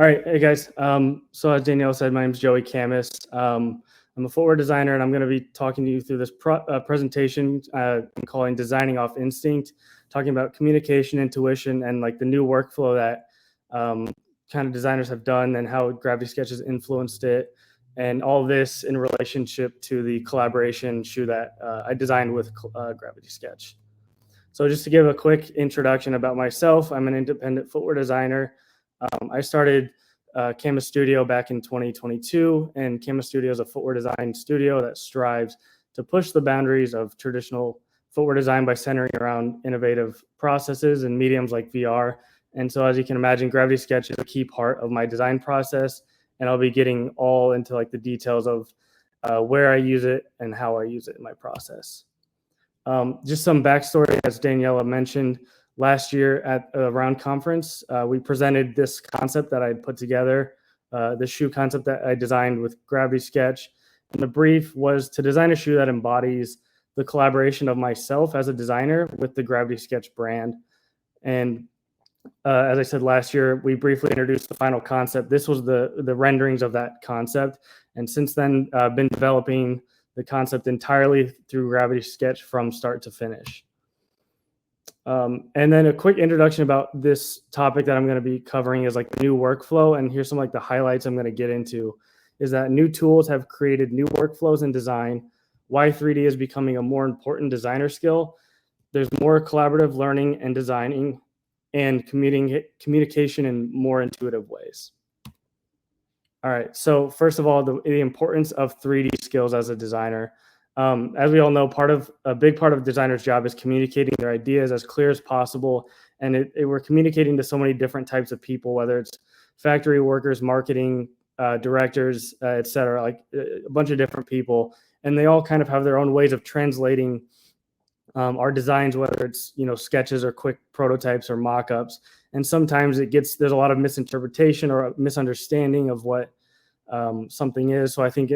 All right, hey guys. So as Danielle said, my name is Joey Khamis. I'm a footwear designer, and I'm going to be talking to you through this presentation I'm calling "Designing Off Instinct," talking about communication, intuition, and like the new workflow that kind of designers have done and how Gravity Sketch has influenced it, and all this in relationship to the collaboration shoe that I designed with Gravity Sketch. So just to give a quick introduction about myself, I'm an independent footwear designer. I started Khamis Studio back in 2022, and Khamis Studio is a footwear design studio that strives to push the boundaries of traditional footwear design by centering around innovative processes and mediums like VR. And so as you can imagine, Gravity Sketch is a key part of my design process, and I'll be getting all into like the details of where I use it and how I use it in my process. Just some backstory, as Daniela mentioned, last year at a round conference, we presented this concept that I put together, the shoe concept that I designed with Gravity Sketch. And the brief was to design a shoe that embodies the collaboration of myself as a designer with the Gravity Sketch brand. And as I said last year, we briefly introduced the final concept. This was the renderings of that concept. And since then, I've been developing the concept entirely through Gravity Sketch from start to finish. And then a quick introduction about this topic that I'm going to be covering is like the new workflow. And here's some like the highlights I'm going to get into is that new tools have created new workflows in design, why 3D is becoming a more important designer skill. There's more collaborative learning and designing and communication in more intuitive ways. All right, so first of all, the importance of 3D skills as a designer. As we all know, a big part of a designer's job is communicating their ideas as clear as possible. And we're communicating to so many different types of people, whether it's factory workers, marketing, directors, et cetera, like a bunch of different people. And they all kind of have their own ways of translating our designs, whether it's, sketches or quick prototypes or mock-ups. And sometimes there's a lot of misinterpretation or misunderstanding of what something is. So I think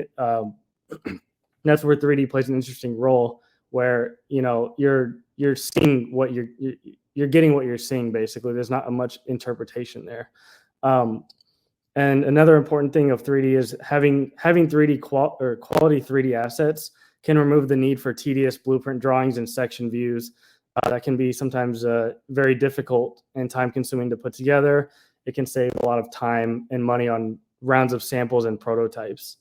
that's where 3D plays an interesting role, where you're seeing what you're getting what you're seeing. Basically, there's not much interpretation there. And another important thing of 3D is having 3D quality 3D assets can remove the need for tedious blueprint drawings and section views that can be sometimes very difficult and time-consuming to put together. It can save a lot of time and money on rounds of samples and prototypes.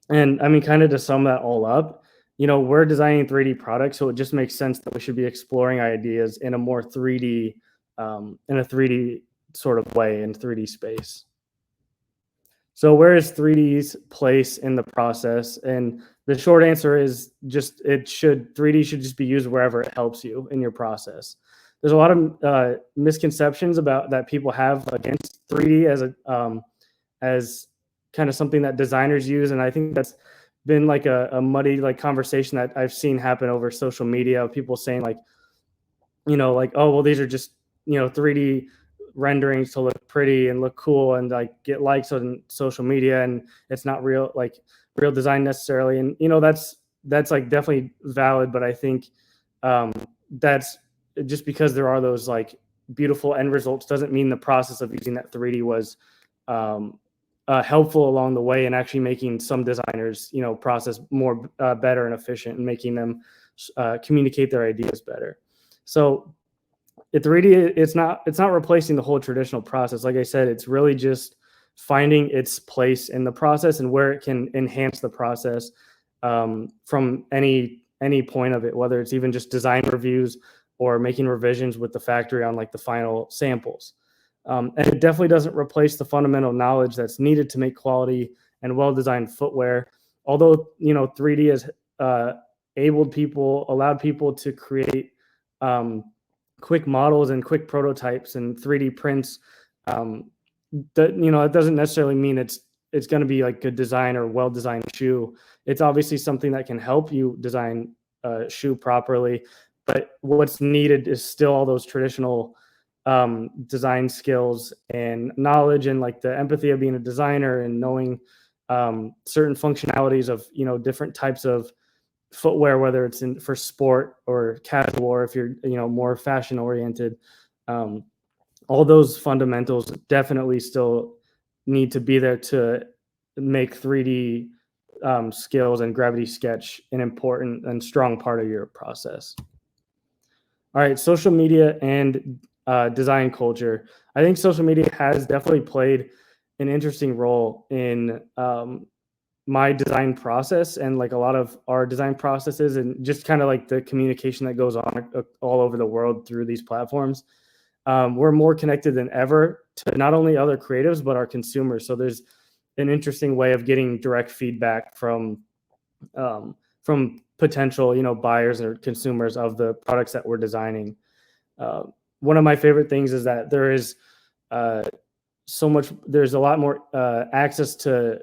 And I mean, kind of to sum that all up, we're designing 3D products, so it just makes sense that we should be exploring ideas in a more 3D, in a 3D sort of way, in 3D space. So where is 3D's place in the process? And the short answer is 3D should just be used wherever it helps you in your process. There's a lot of misconceptions that people have against 3D as kind of something that designers use. And I think that's been like a muddy conversation that I've seen happen over social media of people saying oh, well, these are just, 3D renderings to look pretty and look cool and like get likes on social media, and it's not real design necessarily. And that's like definitely valid, but I think that's just because there are those like beautiful end results doesn't mean the process of using that 3D was helpful along the way, and actually making some designers process more better and efficient, and making them communicate their ideas better. So 3D, it's not replacing the whole traditional process. Like I said, it's really just finding its place in the process and where it can enhance the process from any point of it, whether it's even just design reviews or making revisions with the factory on like the final samples. And it definitely doesn't replace the fundamental knowledge that's needed to make quality and well-designed footwear. Although 3D has allowed people to create quick models and quick prototypes and 3D prints, it doesn't necessarily mean it's going to be like good design or well-designed shoe. It's obviously something that can help you design a shoe properly, but what's needed is still all those traditional design skills and knowledge, and like the empathy of being a designer and knowing certain functionalities of different types of footwear, whether it's for sport or casual, or if you're more fashion oriented. all those fundamentals definitely still need to be there to make 3D skills and gravity sketch an important and strong part of your process. All right, social media and design culture. I think social media has definitely played an interesting role in my design process and like a lot of our design processes and just kind of like the communication that goes on all over the world through these platforms. We're more connected than ever to not only other creatives but our consumers. So there's an interesting way of getting direct feedback from potential buyers or consumers of the products that we're designing. Uh, One of my favorite things is that there is uh, there's a lot more access to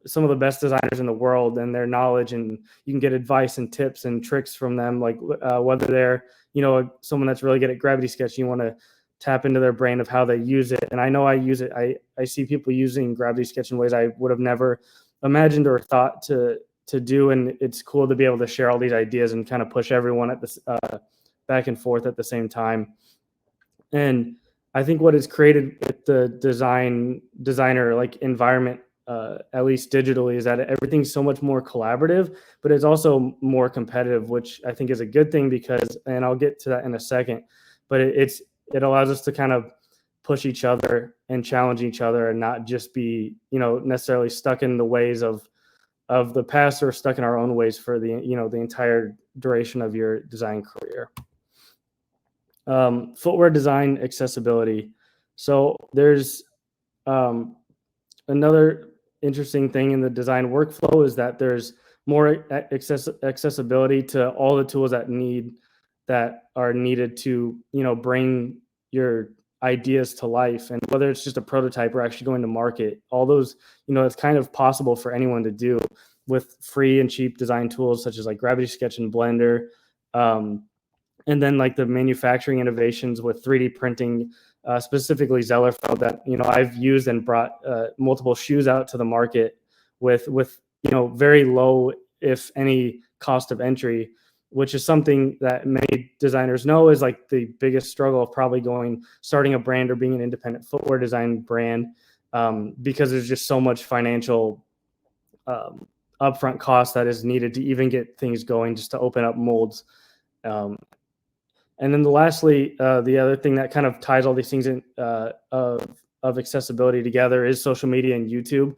some of the best designers in the world and their knowledge, and you can get advice and tips and tricks from them, like whether they're someone that's really good at gravity sketching, you want to tap into their brain of how they use it. And I know I use it. I see people using gravity sketch in ways I would have never imagined or thought to do, and it's cool to be able to share all these ideas and kind of push everyone at this back and forth at the same time. And I think what is created with the designer like environment, at least digitally, is that everything's so much more collaborative, but it's also more competitive, which I think is a good thing because, and I'll get to that in a second, but it allows us to kind of push each other and challenge each other and not just be necessarily stuck in the ways of the past or stuck in our own ways for the entire duration of your design career. Footwear design accessibility. So there's another interesting thing in the design workflow is that there's more accessibility to all the tools that are needed to bring your ideas to life, and whether it's just a prototype or actually going to market, all those it's kind of possible for anyone to do with free and cheap design tools such as like Gravity Sketch and Blender. And then like the manufacturing innovations with 3D printing, specifically Zellerfeld, that I've used and brought multiple shoes out to the market with very low, if any, cost of entry, which is something that many designers know is like the biggest struggle of probably starting a brand or being an independent footwear design brand, because there's just so much financial upfront cost that is needed to even get things going, just to open up molds. And then lastly, the other thing that kind of ties all these things in of accessibility together is social media and YouTube,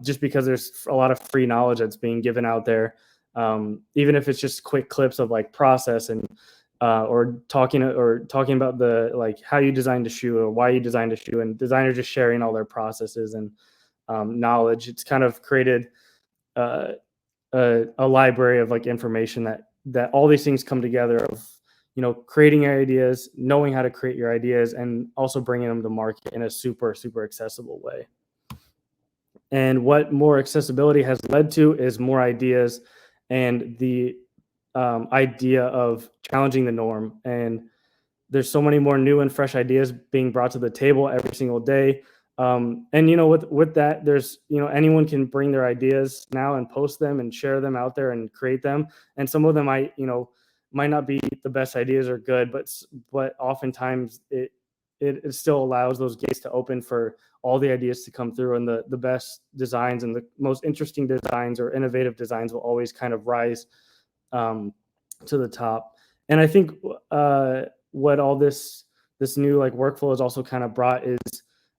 just because there's a lot of free knowledge that's being given out there, even if it's just quick clips of like process and or talking about the like how you designed a shoe or why you designed a shoe, and designers just sharing all their processes and knowledge. It's kind of created a library of like information that all these things come together of creating your ideas, knowing how to create your ideas, and also bringing them to market in a super accessible way. And what more accessibility has led to is more ideas and the idea of challenging the norm. And there's so many more new and fresh ideas being brought to the table every single day. And with that, there's anyone can bring their ideas now and post them and share them out there and create them. And some of them might not be the best ideas or good, but oftentimes it still allows those gates to open for all the ideas to come through, and the best designs and the most interesting designs or innovative designs will always kind of rise to the top. And I think what all this new like workflow has also kind of brought is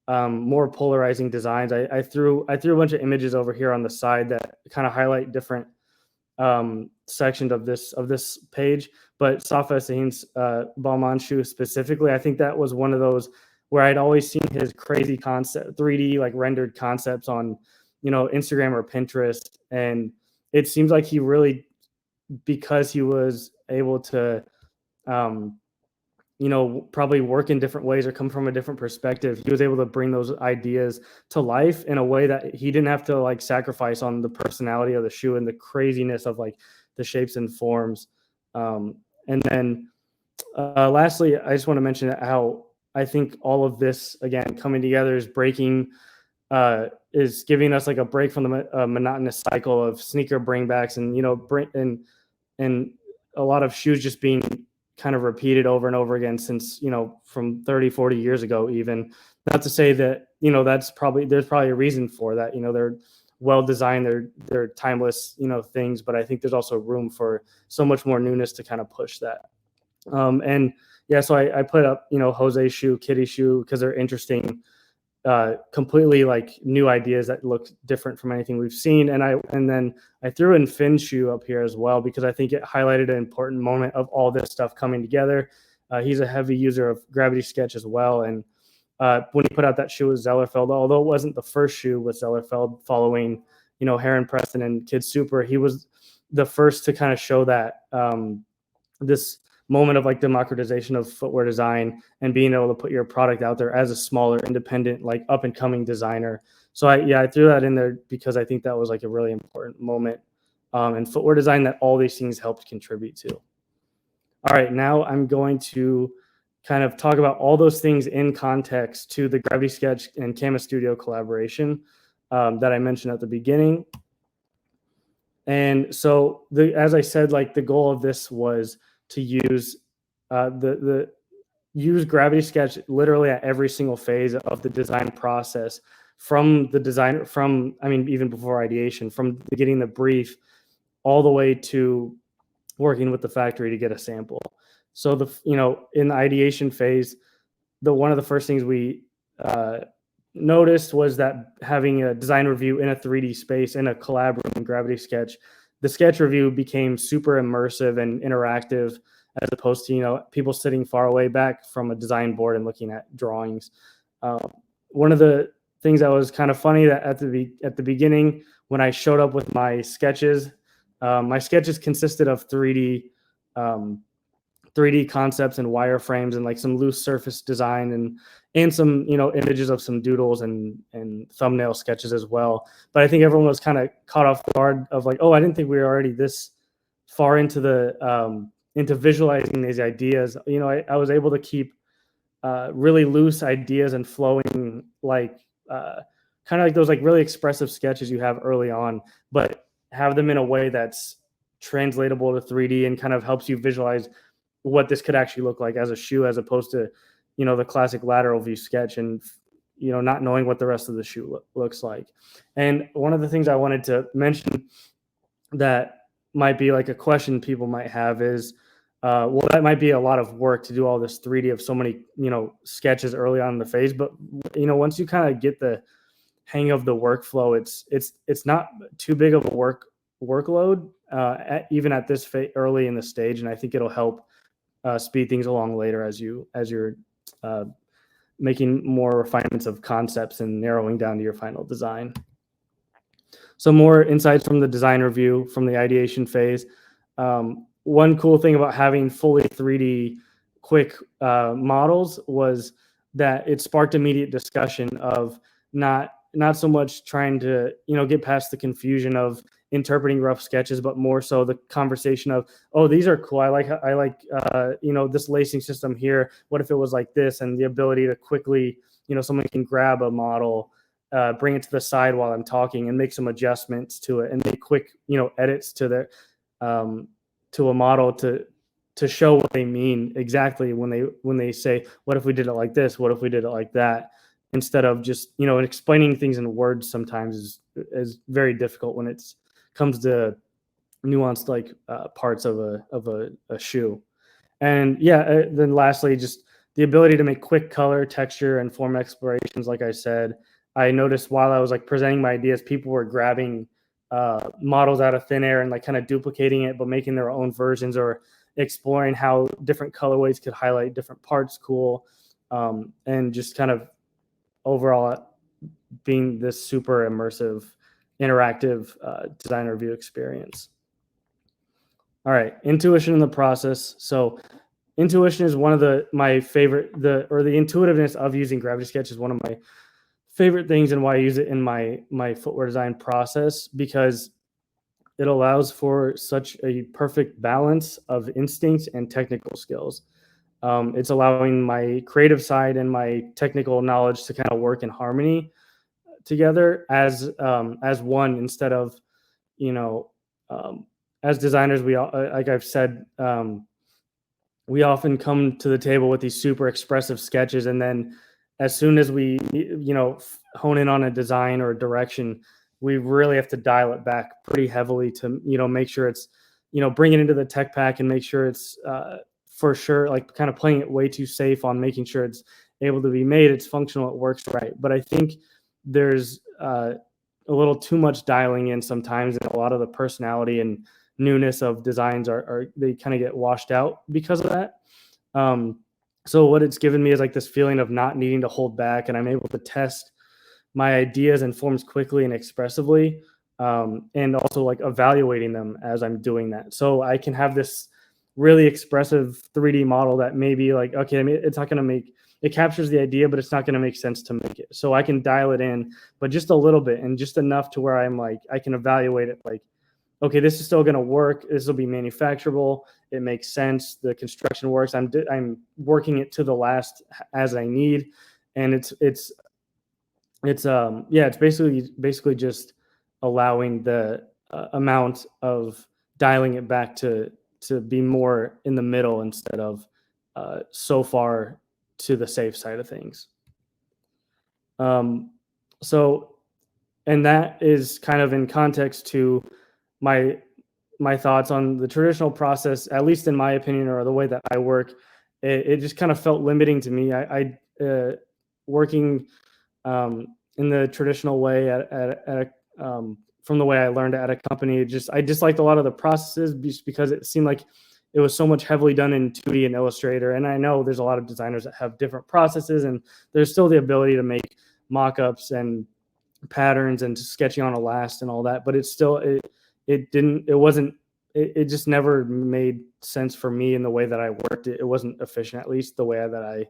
more polarizing designs. I threw a bunch of images over here on the side that kind of highlight different sections of this page, but Safa Sahin's Balmain shoe specifically, I think that was one of those where I'd always seen his crazy concept 3D like rendered concepts on Instagram or Pinterest, and it seems like he really, because he was able to probably work in different ways or come from a different perspective, he was able to bring those ideas to life in a way that he didn't have to like sacrifice on the personality of the shoe and the craziness of like the shapes and forms. And then lastly, I just want to mention how I think all of this again coming together is giving us like a break from the monotonous cycle of sneaker bringbacks and and a lot of shoes just being kind of repeated over and over again since, from 30, 40 years ago, even. Not to say that, there's probably a reason for that. They're well designed, they're timeless, things, but I think there's also room for so much more newness to kind of push that. And yeah, so I put up, Jose shoe, Kitty shoe, because they're interesting, completely like new ideas that look different from anything we've seen. And then I threw in Finn's shoe up here as well, because I think it highlighted an important moment of all this stuff coming together. He's a heavy user of Gravity Sketch as well. And when he put out that shoe with Zellerfeld, although it wasn't the first shoe with Zellerfeld following, Heron Preston and Kid Super, he was the first to kind of show that this moment of like democratization of footwear design and being able to put your product out there as a smaller, independent, like up and coming designer. So I threw that in there because I think that was like a really important moment in footwear design that all these things helped contribute to. All right, now I'm going to kind of talk about all those things in context to the Gravity Sketch and Khamis Studio collaboration that I mentioned at the beginning. And so, as I said, like the goal of this was to use use Gravity Sketch literally at every single phase of the design process, from the design, even before ideation, from getting the brief all the way to working with the factory to get a sample. So in the ideation phase, one of the first things we noticed was that having a design review in a 3D space in a collab room in Gravity Sketch, the sketch review became super immersive and interactive, as opposed to people sitting far away back from a design board and looking at drawings. One of the things that was kind of funny, that at the beginning when I showed up with my sketches consisted of 3D concepts and wireframes and like some loose surface design and some images of some doodles and thumbnail sketches as well. But I think everyone was kind of caught off guard of like, oh, I didn't think we were already this far into the into visualizing these ideas. I was able to keep really loose ideas and flowing, like kind of like those like really expressive sketches you have early on, but have them in a way that's translatable to 3D and kind of helps you visualize what this could actually look like as a shoe, as opposed to the classic lateral view sketch and not knowing what the rest of the shoe looks like. And one of the things I wanted to mention that might be like a question people might have is, well, that might be a lot of work to do all this 3D of so many sketches early on in the phase, but once you kind of get the hang of the workflow, it's not too big of a workload even at this early in the stage, and I think it'll help speed things along later as you're making more refinements of concepts and narrowing down to your final design. So more insights from the design review from the ideation phase. One cool thing about having fully 3D quick models was that it sparked immediate discussion of not so much trying to get past the confusion of interpreting rough sketches, but more so the conversation of, oh, these are cool. I like this lacing system here. What if it was like this? And the ability to quickly, someone can grab a model, bring it to the side while I'm talking and make some adjustments to it and make quick, edits to the to a model to show what they mean exactly when they say, what if we did it like this? What if we did it like that? Instead of just, explaining things in words sometimes is very difficult when it's comes to nuanced like parts of a shoe. And then lastly, just the ability to make quick color, texture, and form explorations. Like I said, I noticed while I was like presenting my ideas, people were grabbing models out of thin air and like kind of duplicating it, but making their own versions or exploring how different colorways could highlight different parts cool, and just kind of overall being this super immersive, interactive design review experience. All right, intuition in the process. So intuition is one of my favorite, the intuitiveness of using Gravity Sketch is one of my favorite things, and why I use it in my footwear design process, because it allows for such a perfect balance of instinct and technical skills. It's allowing my creative side and my technical knowledge to kind of work in harmony together as one, instead of, as designers, we all, like I've said we often come to the table with these super expressive sketches, and then as soon as we hone in on a design or a direction, we really have to dial it back pretty heavily to make sure it's bring it into the tech pack and make sure it's for sure, like kind of playing it way too safe on making sure it's able to be made, it's functional, it works right. But I think there's a little too much dialing in sometimes, and a lot of the personality and newness of designs are they kind of get washed out because of that. Um, so what it's given me is like this feeling of not needing to hold back, and I'm able to test my ideas and forms quickly and expressively, and also like evaluating them as I'm doing that. So I can have this really expressive 3D model that maybe like, okay, I mean, it's not going to make it captures the idea, but it's not going to make sense to make it. So I can dial it in, but just a little bit and just enough to where I'm like, I can evaluate it like, okay, this is still going to work. This will be manufacturable. It makes sense. The construction works. I'm working it to the last as I need, and it's basically just allowing the amount of dialing it back to be more in the middle instead of so far to the safe side of things. Um, so, and that is kind of in context to my my thoughts on the traditional process, at least in my opinion, or the way that I work. It just kind of felt limiting to me. Working in the traditional way from the way I learned at a company. I disliked a lot of the processes just because it seemed like it was so much heavily done in 2D and Illustrator. And I know there's a lot of designers that have different processes, and there's still the ability to make mock-ups and patterns and sketching on a last and all that. But it just never made sense for me in the way that I worked. It wasn't efficient, at least the way that I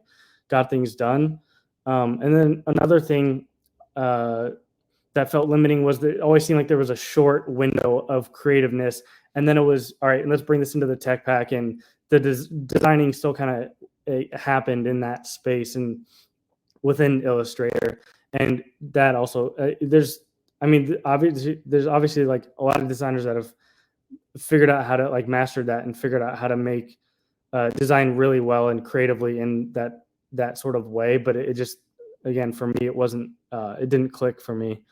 got things done. And then another thing that felt limiting was that it always seemed like there was a short window of creativeness, and then it was all right. And let's bring this into the tech pack, and the designing still kind of happened in that space and within Illustrator, and that also there's obviously like a lot of designers that have figured out how to like master that and figured out how to make design really well and creatively in that sort of way. But it just, again, for me, it didn't click for me.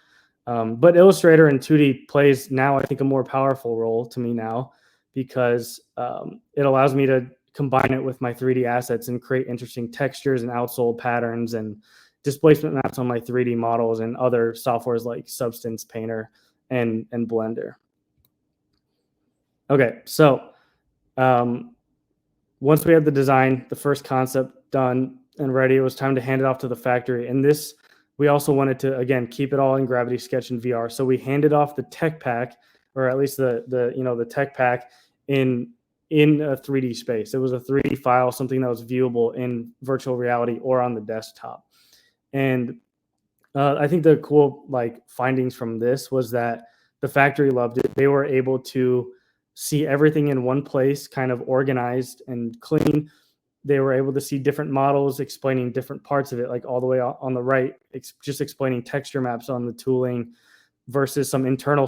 But Illustrator and 2D plays now, I think, a more powerful role to me now, because it allows me to combine it with my 3D assets and create interesting textures and outsole patterns and displacement maps on my 3D models and other softwares like Substance Painter and Blender. Okay, so once we had the design, the first concept done and ready, it was time to hand it off to the factory. And this, we also wanted to, again, keep it all in Gravity Sketch and VR. So we handed off the tech pack, or at least the tech pack in a 3D space. It was a 3D file, something that was viewable in virtual reality or on the desktop. And I think the cool findings from this was that the factory loved it. They were able to see everything in one place, kind of organized and clean. They were able to see different models explaining different parts of it, like all the way on the right, just explaining texture maps on the tooling versus some internal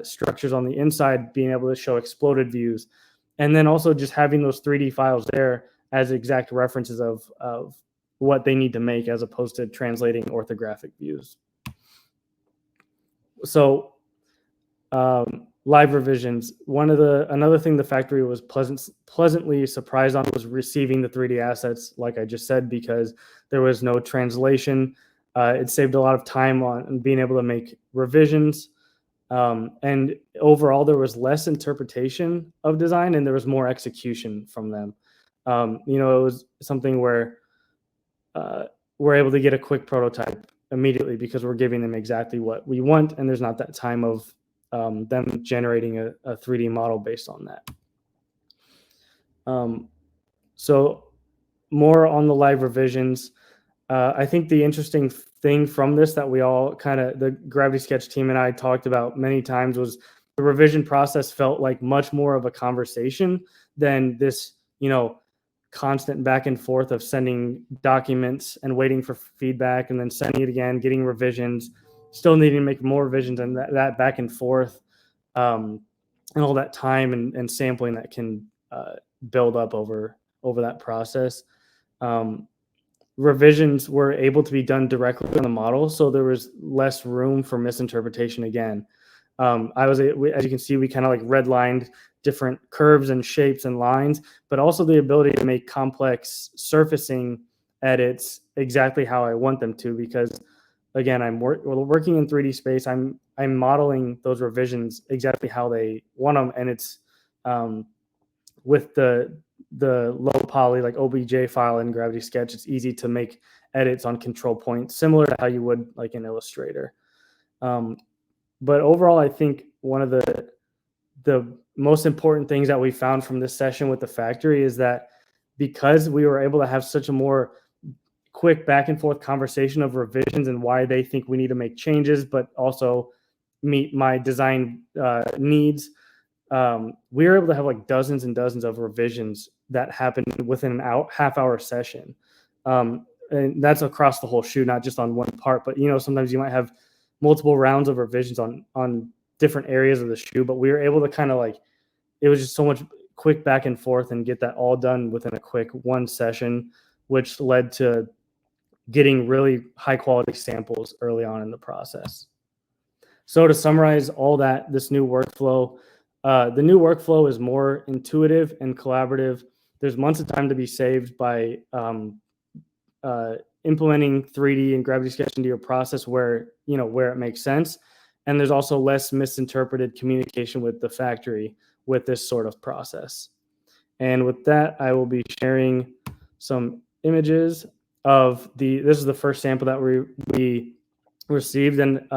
structures on the inside, being able to show exploded views. And then also just having those 3D files there as exact references of what they need to make, as opposed to translating orthographic views. So live revisions. Another thing the factory was pleasantly surprised on was receiving the 3D assets, like I just said, because there was no translation. It saved a lot of time on being able to make revisions. And overall, there was less interpretation of design and there was more execution from them. It was something where we're able to get a quick prototype immediately because we're giving them exactly what we want, and there's not that time of them generating a 3D model based on that. So more on the live revisions. I think the interesting thing from this that we all the Gravity Sketch team and I talked about many times was the revision process felt like much more of a conversation than this, constant back and forth of sending documents and waiting for feedback and then sending it again, getting revisions, still needing to make more revisions, and that back and forth, and all that time and sampling that can build up over over that process. Revisions were able to be done directly on the model, so there was less room for misinterpretation again. As you can see, we kind of like redlined different curves and shapes and lines, but also the ability to make complex surfacing edits exactly how I want them to, because again, I'm working in 3D space. I'm modeling those revisions exactly how they want them, and it's with the low poly like OBJ file in Gravity Sketch, it's easy to make edits on control points, similar to how you would like in Illustrator. But overall, I think one of the most important things that we found from this session with the factory is that because we were able to have such a more quick back and forth conversation of revisions and why they think we need to make changes, but also meet my design needs, we were able to have like dozens and dozens of revisions that happened within an half-hour session. And that's across the whole shoe, not just on one part, but sometimes you might have multiple rounds of revisions on different areas of the shoe, but we were able to kind of like, it was just so much quick back and forth and get that all done within a quick one session, which led to getting really high quality samples early on in the process. So to summarize all that, this new workflow, the new workflow is more intuitive and collaborative. There's months of time to be saved by implementing 3D and Gravity Sketch into your process where it makes sense. And there's also less misinterpreted communication with the factory with this sort of process. And with that, I will be sharing some images of this is the first sample that we received. And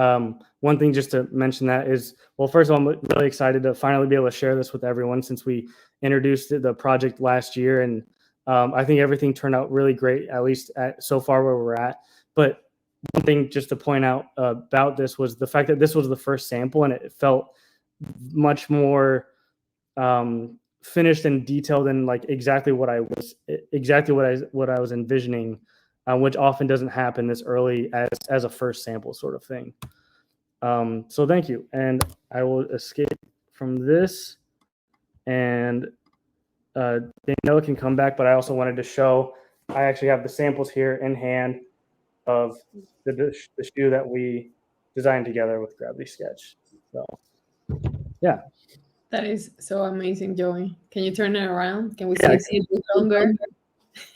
one thing just to mention that is, well, first of all, I'm really excited to finally be able to share this with everyone since we introduced the project last year. And I think everything turned out really great, at least so far where we're at. But one thing just to point out about this was the fact that this was the first sample and it felt much more finished and detailed and like exactly what I was envisioning, which often doesn't happen this early as a first sample sort of thing. So thank you, and I will escape from this, and Daniela can come back, but I also wanted to show I actually have the samples here in hand of the shoe that we designed together with Gravity Sketch. So yeah. That is so amazing, Joey. Can you turn it around? Can we see it a bit longer?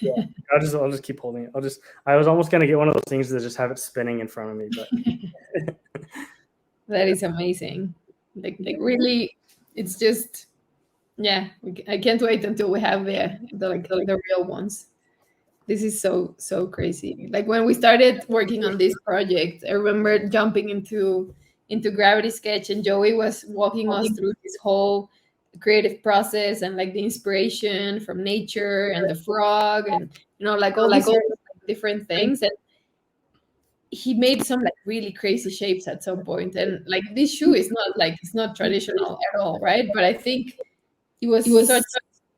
Yeah, I'll just keep holding it. I was almost gonna get one of those things to just have it spinning in front of me, but that is amazing. Like really, it's just I can't wait until we have the real ones. This is so crazy. Like when we started working on this project, I remember jumping into Gravity Sketch, and Joey was walking us through this whole creative process and like the inspiration from nature and the frog and like all these sort of different things. And he made some like really crazy shapes at some point. And like this shoe is it's not traditional at all, right? But I think it was so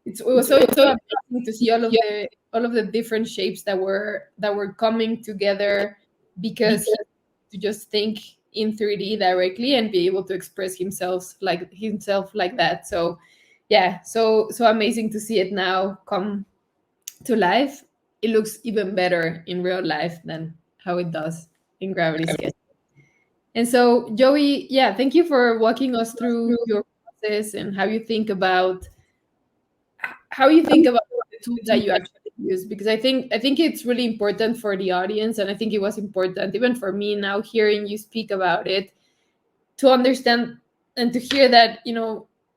amazing to see all of the different shapes that were coming together because to just think in 3D directly and be able to express himself like that. So yeah, so amazing to see it now come to life. It looks even better in real life than how it does in Gravity Sketch. And so Joey, thank you for walking us through your process and how you think about the tools that you actually use, because I think it's really important for the audience, and I think it was important even for me now hearing you speak about it, to understand and to hear that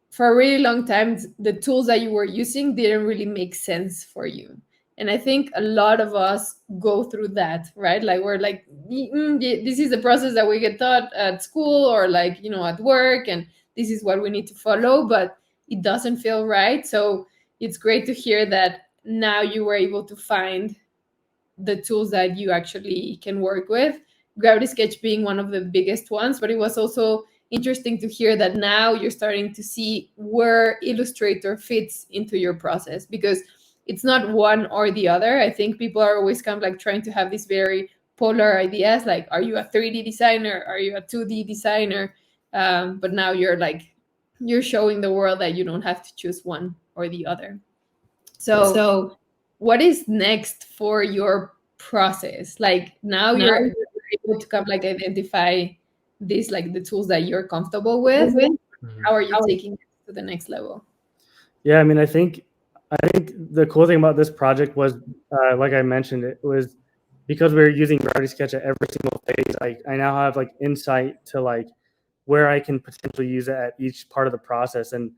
for a really long time the tools that you were using didn't really make sense for you. And I think a lot of us go through that, right? Like we're like, this is the process that we get taught at school or like at work, and this is what we need to follow, but it doesn't feel right. So it's great to hear that now you were able to find the tools that you actually can work with, Gravity Sketch being one of the biggest ones. But it was also interesting to hear that now you're starting to see where Illustrator fits into your process, because it's not one or the other. I think people are always kind of like trying to have these very polar ideas, like, are you a 3D designer? Are you a 2D designer? But now you're showing the world that you don't have to choose one or the other. So what is next for your process? Like now you're able to kind of like identify these, like the tools that you're comfortable with. How are you taking it to the next level? Yeah, I mean, I think the cool thing about this project was, like I mentioned, it was because we were using Gravity Sketch at every single phase. I now have like insight to like where I can potentially use it at each part of the process, and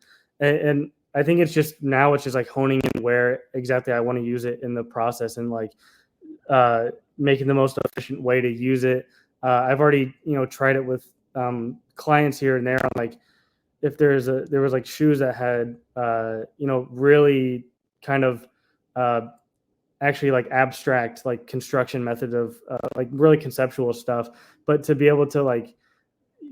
I think it's just like honing in where exactly I want to use it in the process, and like making the most efficient way to use it. I've already tried it with clients here and there on like if there was like shoes that had really kind of actually like abstract like construction methods of like really conceptual stuff, but to be able to like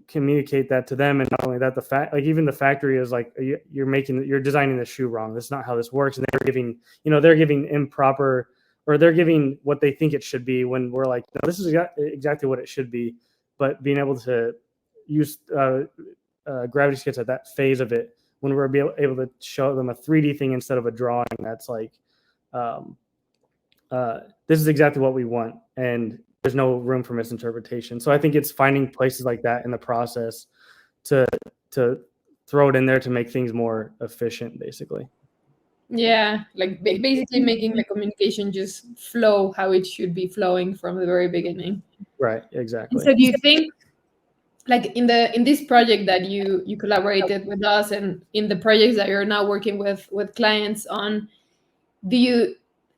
communicate that to them, and not only that, the fact like even the factory is like you're designing the shoe wrong, that's not how this works, and they're giving improper, or they're giving what they think it should be, when we're like, no, this is exactly what it should be. But being able to use Gravity Sketch at that phase of it, when we're able to show them a 3D thing instead of a drawing, that's like this is exactly what we want, and there's no room for misinterpretation. So I think it's finding places like that in the process to throw it in there to make things more efficient, basically. Yeah, like basically making the communication just flow how it should be flowing from the very beginning. Right, And exactly. so do you think, like in this project that you collaborated with us, and in the projects that you're now working with clients on,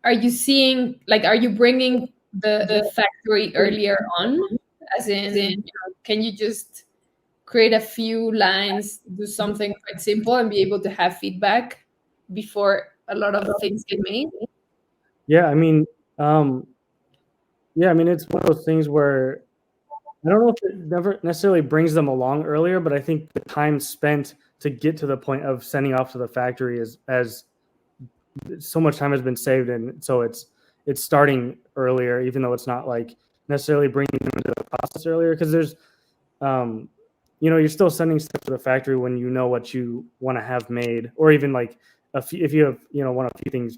are you seeing, like, are you bringing the factory earlier on, as in, can you just create a few lines, do something quite simple, and be able to have feedback before a lot of things get made? Yeah, I mean, it's one of those things where I don't know if it never necessarily brings them along earlier, but I think the time spent to get to the point of sending off to the factory is as so much time has been saved, and so it's starting earlier, even though it's not like necessarily bringing them into the process earlier, because there's you're still sending stuff to the factory when you know what you want to have made, or even like if you have want a few things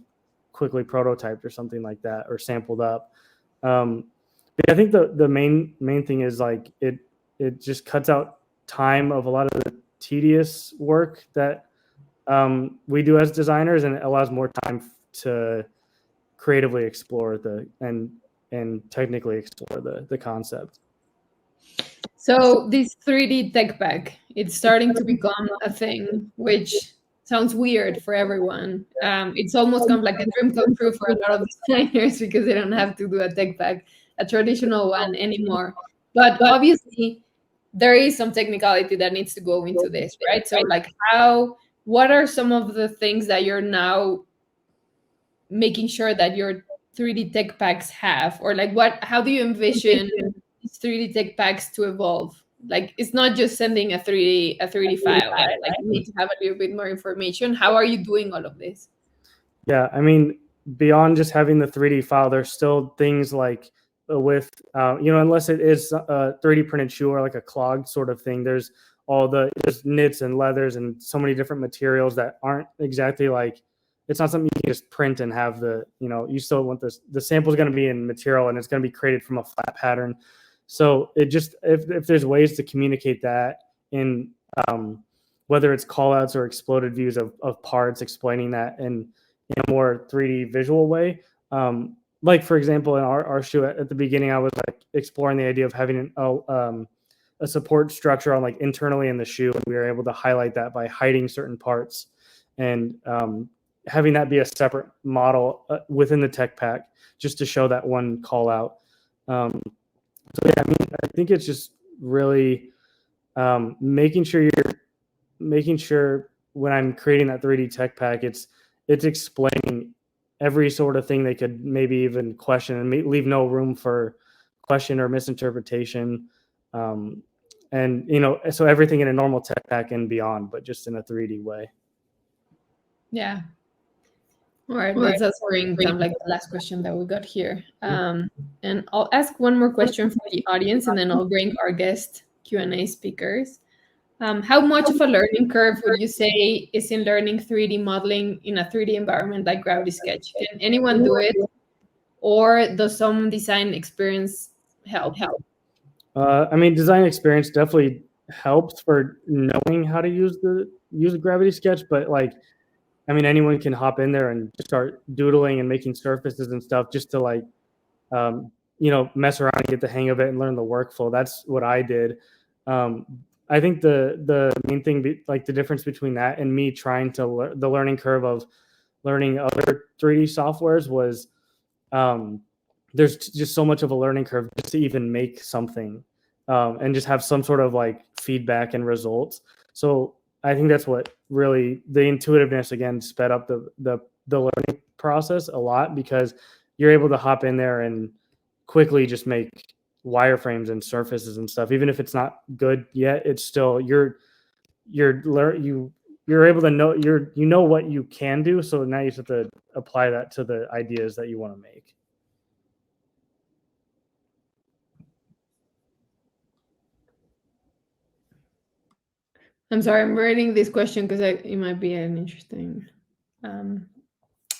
quickly prototyped or something like that, or sampled up. But I think the main thing is like it just cuts out time of a lot of the tedious work that we do as designers, and it allows more time to creatively explore and technically explore the concept. So this 3D tech pack, it's starting to become a thing, which sounds weird for everyone. It's almost kind of like a dream come true for a lot of designers, because they don't have to do a tech pack, a traditional one, anymore. But obviously, there is some technicality that needs to go into this, right? So like what are some of the things that you're now making sure that your 3D tech packs have, or like how do you envision these 3D tech packs to evolve? Like, it's not just sending a 3D file, right? Like, you need to have a little bit more information. How are you doing all of this? Yeah, I mean, beyond just having the 3D file, there's still things like with unless it is a 3D printed shoe or like a clogged sort of thing, there's knits and leathers and so many different materials that aren't exactly like, it's not something you can just print and have you still want the sample is going to be in material, and it's going to be created from a flat pattern. So it just, if there's ways to communicate that in whether it's callouts or exploded views of parts, explaining that in a more 3D visual way. Like for example, in our shoe at the beginning, I was like exploring the idea of having a support structure on like internally in the shoe, and we were able to highlight that by hiding certain parts, and having that be a separate model within the tech pack, just to show that one call out. So yeah, I mean, I think it's just really making sure when I'm creating that 3D tech pack, it's explaining every sort of thing they could maybe even question, and leave no room for question or misinterpretation. And so everything in a normal tech pack and beyond, but just in a 3D way. Yeah. All right, let's answering kind of like the last question that we got here. And I'll ask one more question for the audience, and then I'll bring our guest Q&A speakers. How much of a learning curve would you say is in learning 3D modeling in a 3D environment like Gravity Sketch? Can anyone do it, or does some design experience help? I mean, design experience definitely helps for knowing how to use a Gravity Sketch, but like, I mean, anyone can hop in there and start doodling and making surfaces and stuff just to like, mess around and get the hang of it and learn the workflow. That's what I did. I think the main thing, like the difference between that and me trying to the learning curve of learning other 3D softwares was, there's just so much of a learning curve just to even make something, and just have some sort of like feedback and results. So I think that's what really the intuitiveness again sped up the learning process a lot, because you're able to hop in there and quickly just make wireframes and surfaces and stuff. Even if it's not good yet, it's still you're able to know you know what you can do. So now you just have to apply that to the ideas that you want to make. I'm sorry, I'm reading this question because it might be an interesting.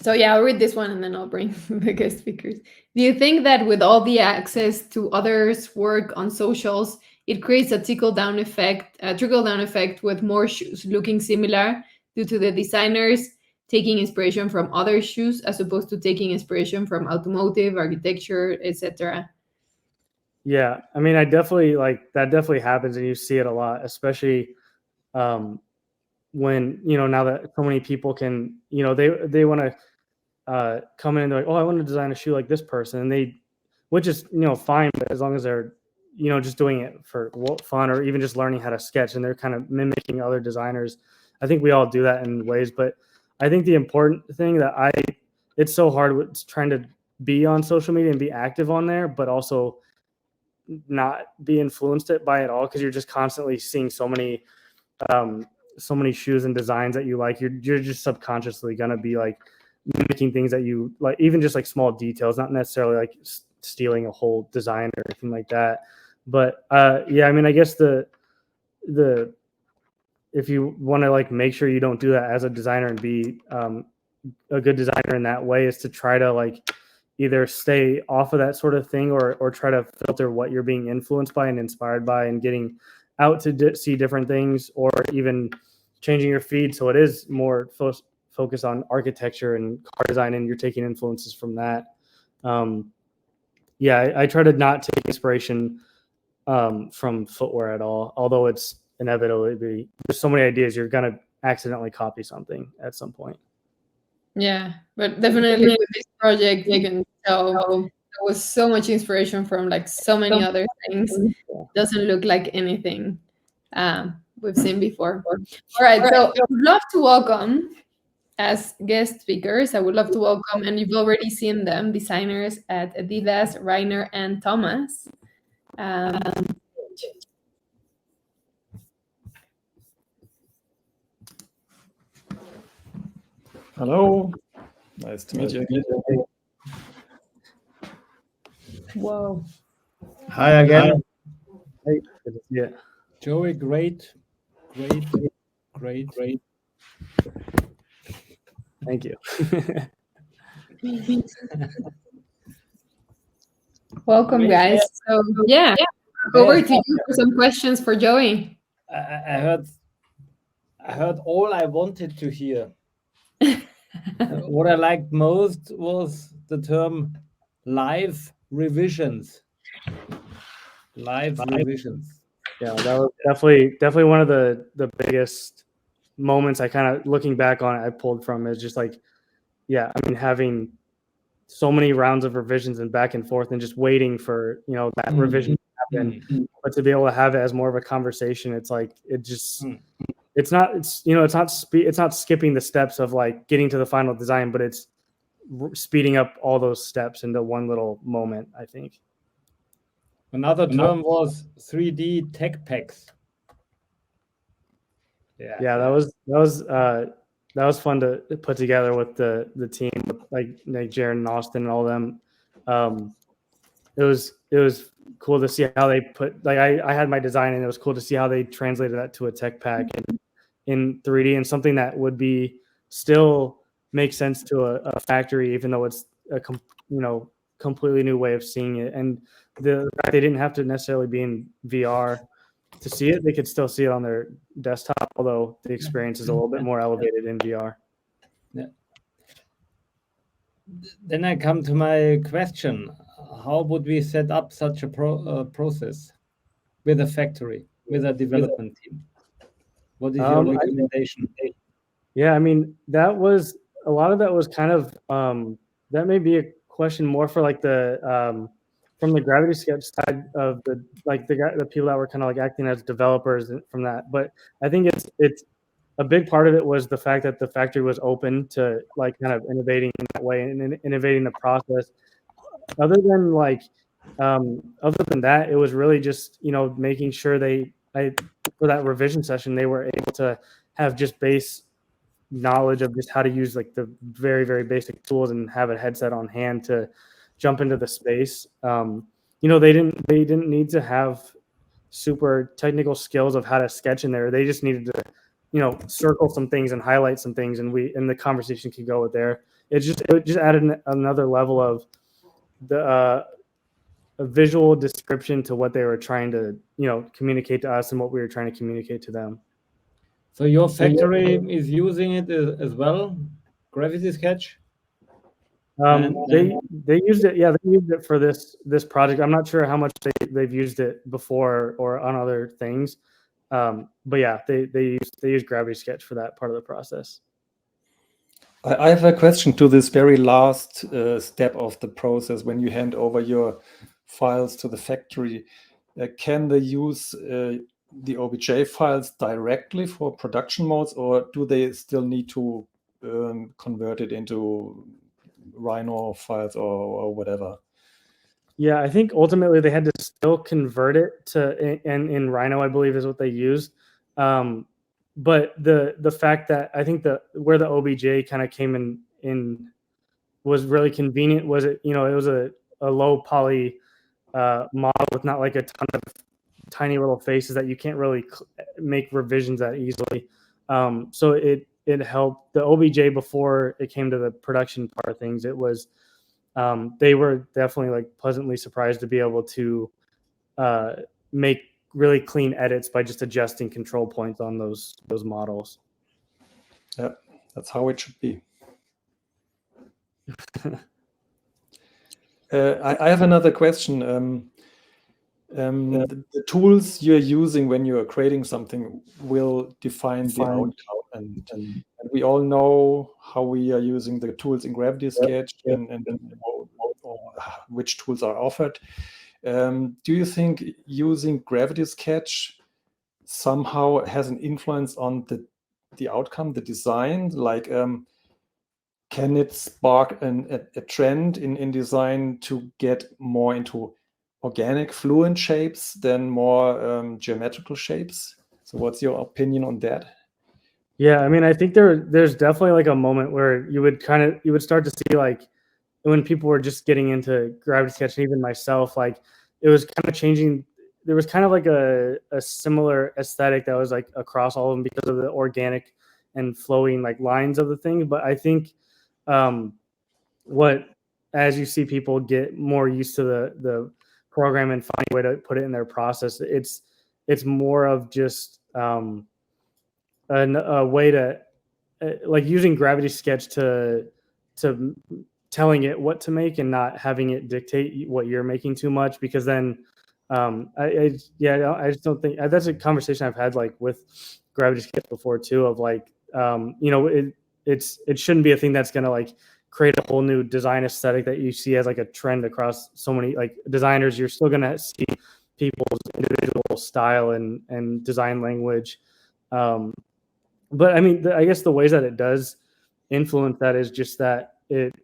So yeah, I'll read this one and then I'll bring the guest speakers. Do you think that with all the access to others' work on socials, it creates a trickle-down effect with more shoes looking similar due to the designers taking inspiration from other shoes as opposed to taking inspiration from automotive, architecture, etc.? Yeah, I mean, I definitely like that. Definitely happens, and you see it a lot, especially when now that so many people can, they want to come in and they're like, oh, I want to design a shoe like this person, and which is fine, but as long as they're just doing it for fun or even just learning how to sketch and they're kind of mimicking other designers. I think we all do that in ways, but I think the important thing it's so hard with trying to be on social media and be active on there, but also not be influenced by it all, because you're just constantly seeing so many shoes and designs that you like. You're just subconsciously gonna be like mimicking things that you like, even just like small details, not necessarily like stealing a whole design or anything like that. But yeah, I mean, I guess the if you want to like make sure you don't do that as a designer and be a good designer in that way, is to try to like either stay off of that sort of thing or try to filter what you're being influenced by and inspired by and getting out to see different things, or even changing your feed so it is more focused on architecture and car design and you're taking influences from that. Yeah, I try to not take inspiration from footwear at all, although it's inevitably there's so many ideas you're gonna accidentally copy something at some point. Yeah, but definitely with this project, you can tell there was so much inspiration from like so many other things. Doesn't look like anything we've seen before. All right, so I would love to welcome as guest speakers. I would love to welcome, and you've already seen them, designers at Adidas, Rainer and Thomas. Hello. Nice to meet you. Whoa. Hi again. Hey, yeah. Joey, great. Thank you. Welcome, guys. So yeah, over to you for some questions for Joey. I heard all I wanted to hear. What I liked most was the term live revisions. Live revisions. Yeah, that was definitely one of the biggest moments I kind of looking back on it, I pulled from is just like, yeah, I mean, having so many rounds of revisions and back and forth and just waiting for, that revision to happen, but to be able to have it as more of a conversation, it's like, it just, it's not skipping the steps of like getting to the final design, but it's speeding up all those steps into one little moment, I think. Another term was 3D tech packs. Yeah, that was fun to put together with the team, like Jared and Austin and all them. It was cool to see how they put, like, I had my design and it was cool to see how they translated that to a tech pack in 3D, and something that would be still make sense to a factory, even though it's a completely new way of seeing it. And the fact they didn't have to necessarily be in VR to see it, they could still see it on their desktop, although the experience is a little bit more elevated in VR. Yeah. Then I come to my question: how would we set up such a process with a factory, with a development team? What is your recommendation? Yeah, I mean, that was a lot of that was kind of that may be a question more for like the from the Gravity Sketch side of the people that were kind of like acting as developers from that. But I think it's a big part of it was the fact that the factory was open to like kind of innovating in that way and innovating the process. Other than that, it was really just, making sure for that revision session, they were able to have just base knowledge of just how to use like the very, very basic tools and have a headset on hand to jump into the space. They didn't need to have super technical skills of how to sketch in there. They just needed to, circle some things and highlight some things, and the conversation could go with there. It just added another level of the a visual description to what they were trying to, communicate to us and what we were trying to communicate to them. So your factory is using it as well, Gravity Sketch? They used it. Yeah, they used it for this project. I'm not sure how much they've used it before or on other things. But yeah, they use Gravity Sketch for that part of the process. I have a question to this very last step of the process. When you hand over your files to the factory, can they use the OBJ files directly for production modes, or do they still need to convert it into Rhino files or whatever? Yeah, I think ultimately they had to still convert it to in Rhino, I believe, is what they used. But the fact that I think where the OBJ kind of came in was really convenient was it was a low poly model with not like a ton of tiny little faces that you can't really make revisions that easily. So it helped the OBJ before it came to the production part of things. It was they were definitely like pleasantly surprised to be able to make really clean edits by just adjusting control points on those models. Yeah, that's how it should be. I have another question. The tools you're using when you are creating something will define the outcome, and we all know how we are using the tools in Gravity Sketch and which tools are offered. Do you think using Gravity Sketch somehow has an influence on the outcome, the design? Like, can it spark a trend in design to get more into organic, fluent shapes than more geometrical shapes? So what's your opinion on that? Yeah, I mean, I think there's definitely like a moment where you would start to see, like, when people were just getting into Gravity Sketch, and even myself, like, it was kind of changing. There was kind of like a similar aesthetic that was like across all of them because of the organic and flowing like lines of the thing. But I think as you see people get more used to the program and find a way to put it in their process, it's more of just a way to like using Gravity Sketch to telling it what to make and not having it dictate what you're making too much, because then I just don't think that's a conversation I've had like with Gravity Sketch before too, of like it shouldn't be a thing that's going to like create a whole new design aesthetic that you see as like a trend across so many like designers. You're still going to see people's individual style and design language. But I mean, I guess the ways that it does influence that is just that it,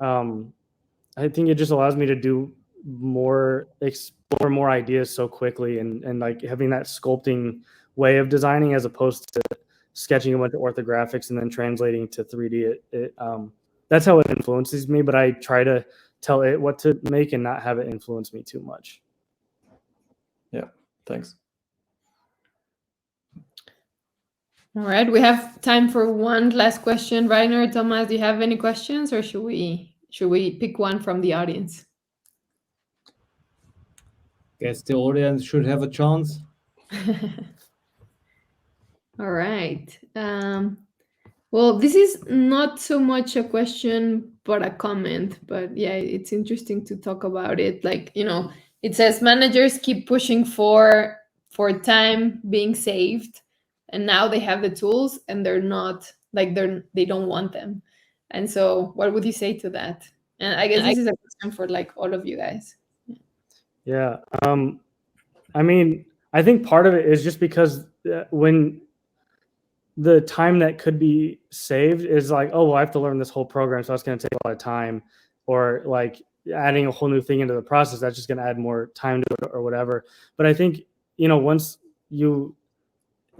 I think it just allows me to explore more ideas so quickly, and like having that sculpting way of designing as opposed to sketching a bunch of orthographics and then translating to 3D. That's how it influences me, but I try to tell it what to make and not have it influence me too much. Yeah, thanks. All right, we have time for one last question. Rainer, Thomas, do you have any questions, or should we pick one from the audience? Guess the audience should have a chance. All right. Well, this is not so much a question, but a comment. But yeah, it's interesting to talk about it. Like, it says managers keep pushing for time being saved, and now they have the tools, and they're not like they don't want them. And so, what would you say to that? And I guess this is a question for like all of you guys. Yeah. I mean, I think part of it is just because when the time that could be saved is like, oh, well, I have to learn this whole program, so that's going to take a lot of time, or like adding a whole new thing into the process, that's just going to add more time to it or whatever. But I think, once you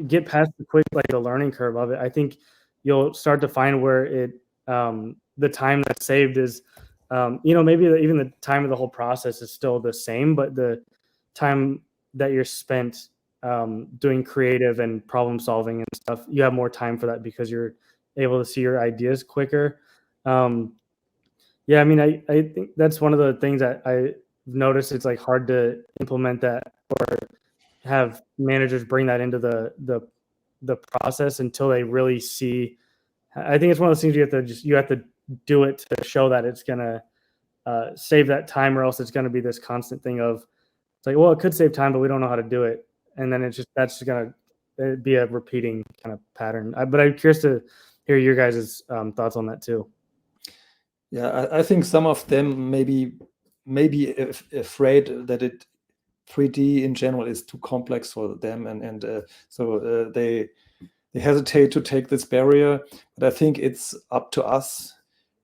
get past the learning curve of it, I think you'll start to find where it, the time that's saved is, maybe even the time of the whole process is still the same, but the time that you're spent doing creative and problem solving and stuff, you have more time for that because you're able to see your ideas quicker. Yeah, I mean, I think that's one of the things that I noticed. It's like hard to implement that or have managers bring that into the process until they really see. I think it's one of those things you have to do it to show that it's gonna save that time, or else it's gonna be this constant thing of, it's like, well, it could save time, but we don't know how to do it. And then that's just going to be a repeating kind of pattern. But I'm curious to hear your guys' thoughts on that too. Yeah, I think some of them maybe afraid that 3D in general is too complex for them, and so they hesitate to take this barrier. But I think it's up to us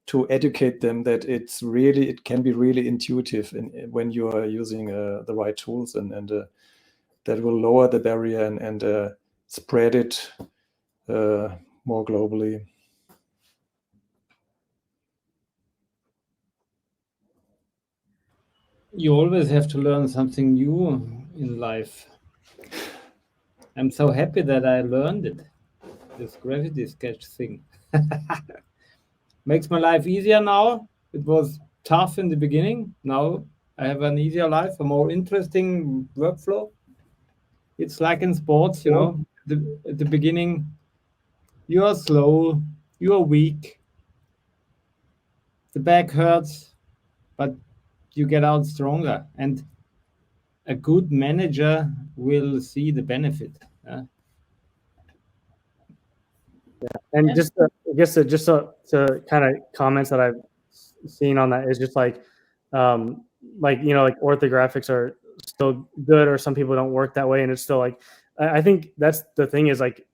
to educate them that it can be really intuitive when you are using the right tools, and that will lower the barrier and spread it more globally. You always have to learn something new in life. I'm so happy that I learned it, this gravity sketch thing. Makes my life easier now. It was tough in the beginning. Now I have an easier life, a more interesting workflow. It's like in sports, at the beginning, you are slow, you are weak, the back hurts, but you get out stronger. And a good manager will see the benefit. And just to kind of comments that I've seen on that is just like orthographics are still good, or some people don't work that way, and it's still like, I think that's the thing is like,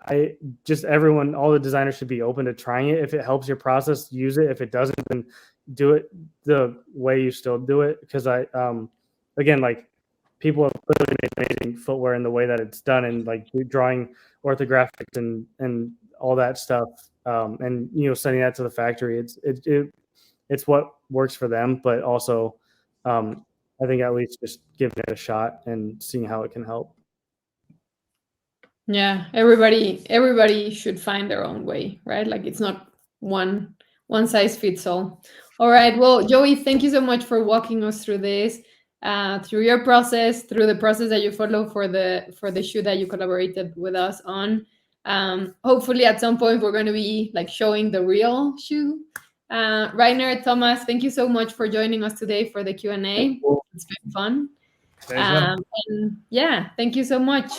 all the designers should be open to trying it. If it helps your process, use it. If it doesn't, then do it the way you still do it. Because again, like, people have clearly made amazing footwear in the way that it's done, and like drawing orthographics and all that stuff, and sending that to the factory. It's what works for them, but also I think at least just giving it a shot and seeing how it can help. Yeah, everybody should find their own way, right? Like, it's not one size fits all. All right. Well, Joey, thank you so much for walking us through this, through your process, through the process that you follow for the shoe that you collaborated with us on. Hopefully at some point we're going to be like showing the real shoe. Rainer, Thomas, thank you so much for joining us today for the Q&A. It's been fun. And yeah, thank you so much.